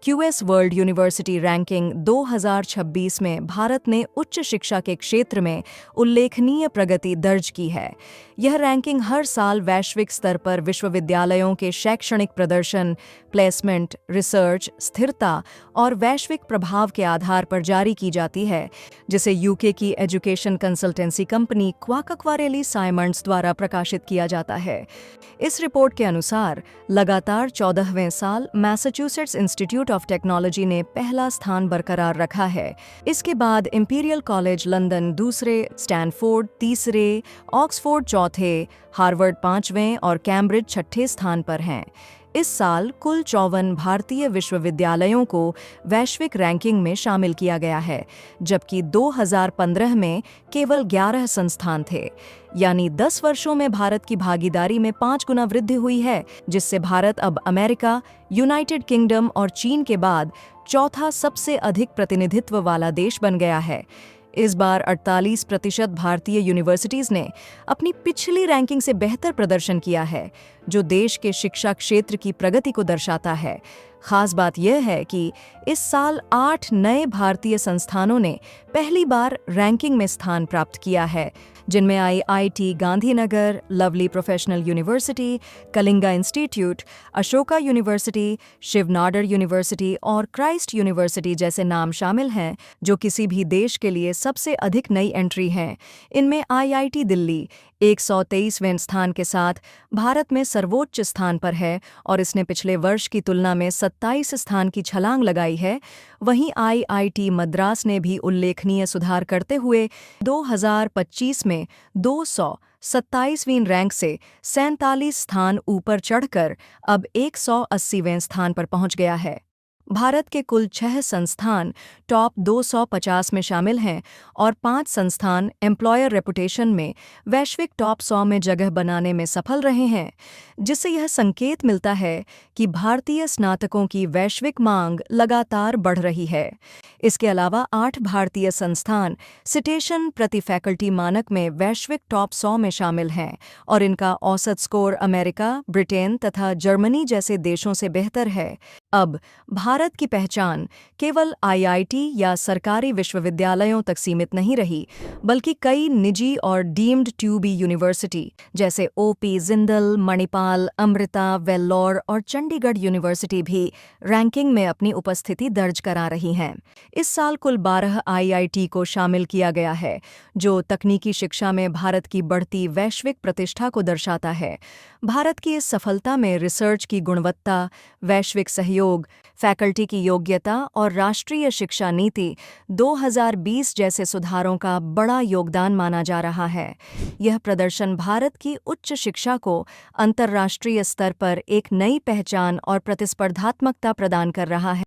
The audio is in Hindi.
क्यूएस वर्ल्ड यूनिवर्सिटी रैंकिंग 2026 में भारत ने उच्च शिक्षा के क्षेत्र में उल्लेखनीय प्रगति दर्ज की है। यह रैंकिंग हर साल वैश्विक स्तर पर विश्वविद्यालयों के शैक्षणिक प्रदर्शन, प्लेसमेंट, रिसर्च, स्थिरता और वैश्विक प्रभाव के आधार पर जारी की जाती है, जिसे यूके की एजुकेशन कंसल्टेंसी कंपनी क्वाकक्वारेली साइमंड्स द्वारा प्रकाशित किया जाता है। इस रिपोर्ट के अनुसार लगातार 14वें साल मैसाचुसेट्स इंस्टीट्यूट ऑफ टेक्नोलॉजी ने पहला स्थान बरकरार रखा है। इसके बाद इंपीरियल कॉलेज लंदन दूसरे, स्टैनफोर्ड तीसरे, ऑक्सफोर्ड चौथे, हार्वर्ड पांचवें और कैम्ब्रिज छठे स्थान पर हैं। इस साल कुल 54 भारतीय विश्वविद्यालयों को वैश्विक रैंकिंग में शामिल किया गया है, जबकि 2015 में केवल 11 संस्थान थे। यानी 10 वर्षों में भारत की भागीदारी में 5 गुना वृद्धि हुई है, जिससे भारत अब अमेरिका, यूनाइटेड किंगडम और चीन के बाद चौथा सबसे अधिक प्रतिनिधित्व वाला देश बन गया है। इस बार 48% भारतीय यूनिवर्सिटीज़ ने अपनी पिछली रैंकिंग से बेहतर प्रदर्शन किया है, जो देश के शिक्षा क्षेत्र की प्रगति को दर्शाता है। खास बात यह है कि इस साल 8 नए भारतीय संस्थानों ने पहली बार रैंकिंग में स्थान प्राप्त किया है, जिनमें IIT Gandhinagar, Lovely Professional University, Kalinga Institute, Ashoka University, Shiv Nadar University और क्राइस्ट यूनिवर्सिटी जैसे नाम शामिल हैं, जो किसी भी देश के लिए सबसे अधिक नई एंट्री हैं। इनमें आईआईटी दिल्ली 123वें स्थान के साथ भारत में सर्वोच्च स्थान पर है और इसने पिछले वर्ष की तुलना में 27 स्थान की छलांग लगाई है। वहीं आईआईटी मद्रास ने भी उल्लेखनीय सुधार करते हुए 2025 में 227वीं रैंक से 47 स्थान ऊपर चढ़कर अब 180वें स्थान पर पहुंच गया है। भारत के कुल 6 संस्थान टॉप 250 में शामिल हैं और 5 संस्थान एम्प्लॉयर रेपुटेशन में वैश्विक टॉप 100 में जगह बनाने में सफल रहे हैं, जिससे यह संकेत मिलता है कि भारतीय स्नातकों की वैश्विक मांग लगातार बढ़ रही है। इसके अलावा 8 भारतीय संस्थान सिटेशन प्रति फैकल्टी मानक में वैश्विक टॉप 100 में शामिल हैं और इनका औसत स्कोर अमेरिका, ब्रिटेन तथा जर्मनी जैसे देशों से बेहतर है। अब भारत की पहचान केवल आईआईटी या सरकारी विश्वविद्यालयों तक सीमित नहीं रही, बल्कि कई निजी और डीम्ड टू बी यूनिवर्सिटी जैसे ओपी जिंदल, मणिपाल, अमृता, वेल्लोर और चंडीगढ़ यूनिवर्सिटी भी रैंकिंग में अपनी उपस्थिति दर्ज करा रही हैं। इस साल कुल 12 आईआईटी को शामिल किया गया है, जो तकनीकी शिक्षा में भारत की बढ़ती वैश्विक प्रतिष्ठा को दर्शाता है। भारत की इस सफलता में रिसर्च की गुणवत्ता, वैश्विक सहयोग, फैकल्टी की योग्यता और राष्ट्रीय शिक्षा नीति 2020 जैसे सुधारों का बड़ा योगदान माना जा रहा है। यह प्रदर्शन भारत की उच्च शिक्षा को अंतर्राष्ट्रीय स्तर पर एक नई पहचान और प्रतिस्पर्धात्मकता प्रदान कर रहा है।